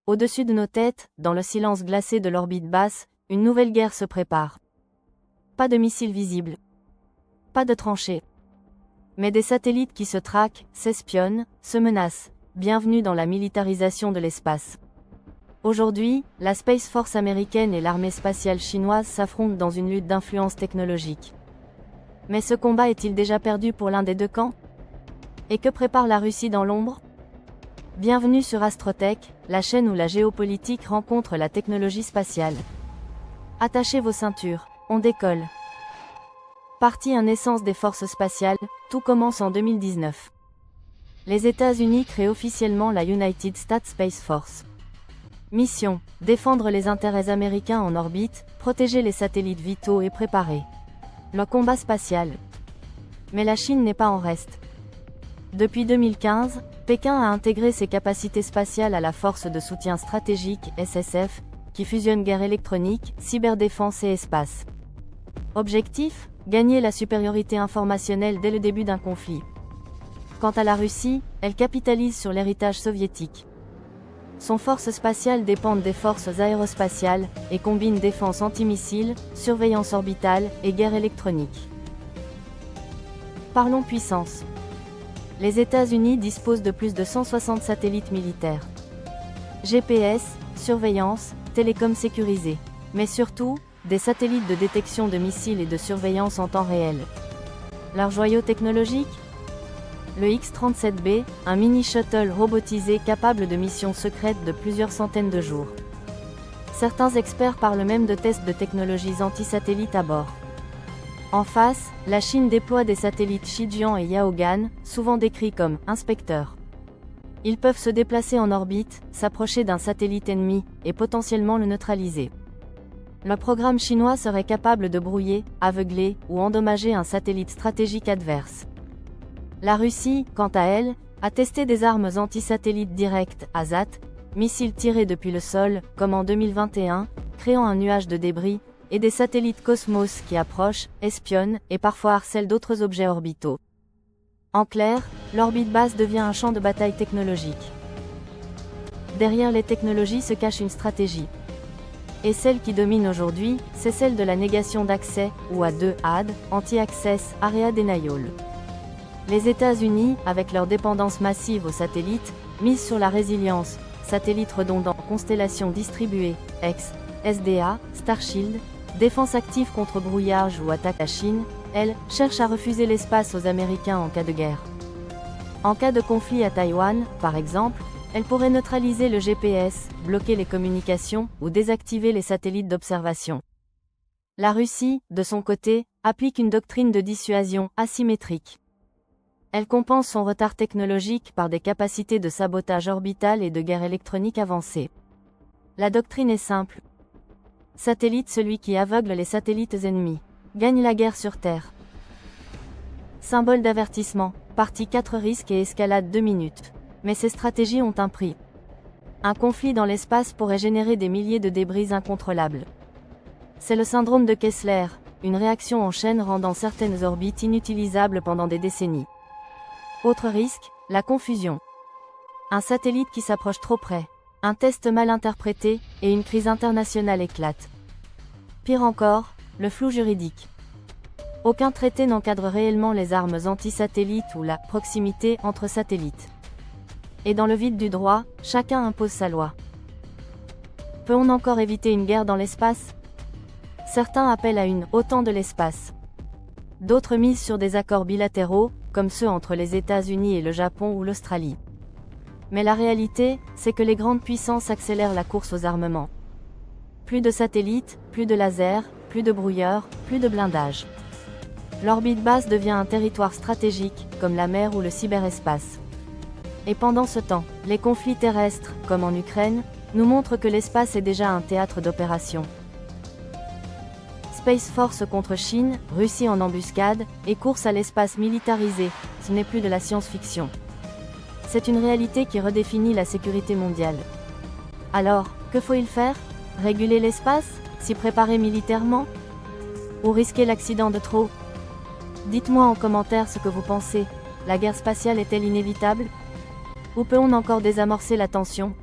Au-dessus de nos têtes, dans le silence glacé de l'orbite basse, une nouvelle guerre se prépare. Pas de missiles visibles. Pas de tranchées. Mais des satellites qui se traquent, s'espionnent, se menacent. Bienvenue dans la militarisation de l'espace. Aujourd'hui, la Space Force américaine et l'armée spatiale chinoise s'affrontent dans une lutte d'influence technologique. Mais ce combat est-il déjà perdu pour l'un des deux camps? Et que prépare la Russie dans l'ombre? Bienvenue sur Astrotech, la chaîne où la géopolitique rencontre la technologie spatiale. Attachez vos ceintures, on décolle. Partie 1 Naissance des forces spatiales, tout commence en 2019. Les États-Unis créent officiellement la United States Space Force. Mission, défendre les intérêts américains en orbite, protéger les satellites vitaux et préparer le combat spatial. Mais la Chine n'est pas en reste. Depuis 2015, Pékin a intégré ses capacités spatiales à la Force de soutien stratégique, SSF, qui fusionne guerre électronique, cyberdéfense et espace. Objectif, gagner la supériorité informationnelle dès le début d'un conflit. Quant à la Russie, elle capitalise sur l'héritage soviétique. Son force spatiale dépendent des forces aérospatiales, et combine défense antimissile, surveillance orbitale, et guerre électronique. Parlons puissance. Les États-Unis disposent de plus de 160 satellites militaires. GPS, surveillance, télécom sécurisé. Mais surtout, des satellites de détection de missiles et de surveillance en temps réel. Leur joyau technologique? Le X-37B, un mini-shuttle robotisé capable de missions secrètes de plusieurs centaines de jours. Certains experts parlent même de tests de technologies anti-satellites à bord. En face, la Chine déploie des satellites Shijian et Yaogan, souvent décrits comme « inspecteurs ». Ils peuvent se déplacer en orbite, s'approcher d'un satellite ennemi, et potentiellement le neutraliser. Le programme chinois serait capable de brouiller, aveugler, ou endommager un satellite stratégique adverse. La Russie, quant à elle, a testé des armes anti-satellites directes, ASAT, missiles tirés depuis le sol, comme en 2021, créant un nuage de débris, et des satellites Cosmos qui approchent, espionnent, et parfois harcèlent d'autres objets orbitaux. En clair, l'orbite basse devient un champ de bataille technologique. Derrière les technologies se cache une stratégie. Et celle qui domine aujourd'hui, c'est celle de la négation d'accès, ou A2AD, Anti-Access Area Denial. Les États-Unis, avec leur dépendance massive aux satellites, misent sur la résilience, satellites redondants, constellations distribuées, SDA, Starshield, défense active contre brouillage ou attaque. La Chine, elle, cherche à refuser l'espace aux Américains en cas de guerre. En cas de conflit à Taïwan, par exemple, elle pourrait neutraliser le GPS, bloquer les communications, ou désactiver les satellites d'observation. La Russie, de son côté, applique une doctrine de dissuasion asymétrique. Elle compense son retard technologique par des capacités de sabotage orbital et de guerre électronique avancées. La doctrine est simple. Satellite celui qui aveugle les satellites ennemis. Gagne la guerre sur Terre. Symbole d'avertissement. Partie 4 risques et escalade 2 minutes. Mais ces stratégies ont un prix. Un conflit dans l'espace pourrait générer des milliers de débris incontrôlables. C'est le syndrome de Kessler, une réaction en chaîne rendant certaines orbites inutilisables pendant des décennies. Autre risque, la confusion. Un satellite qui s'approche trop près. Un test mal interprété, et une crise internationale éclate. Pire encore, le flou juridique. Aucun traité n'encadre réellement les armes anti-satellites ou la proximité entre satellites. Et dans le vide du droit, chacun impose sa loi. Peut-on encore éviter une guerre dans l'espace? Certains appellent à une « OTAN de l'espace ». D'autres misent sur des accords bilatéraux, comme ceux entre les États-Unis et le Japon ou l'Australie. Mais la réalité, c'est que les grandes puissances accélèrent la course aux armements. Plus de satellites, plus de lasers, plus de brouilleurs, plus de blindage. L'orbite basse devient un territoire stratégique, comme la mer ou le cyberespace. Et pendant ce temps, les conflits terrestres, comme en Ukraine, nous montrent que l'espace est déjà un théâtre d'opération. Space Force contre Chine, Russie en embuscade, et course à l'espace militarisé, ce n'est plus de la science-fiction. C'est une réalité qui redéfinit la sécurité mondiale. Alors, que faut-il faire? Réguler l'espace? S'y préparer militairement? Ou risquer l'accident de trop? Dites-moi en commentaire ce que vous pensez. La guerre spatiale est-elle inévitable? Ou peut-on encore désamorcer la tension?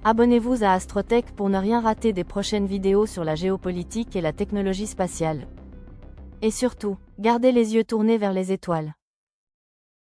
Abonnez-vous à Astrotech pour ne rien rater des prochaines vidéos sur la géopolitique et la technologie spatiale. Et surtout, gardez les yeux tournés vers les étoiles.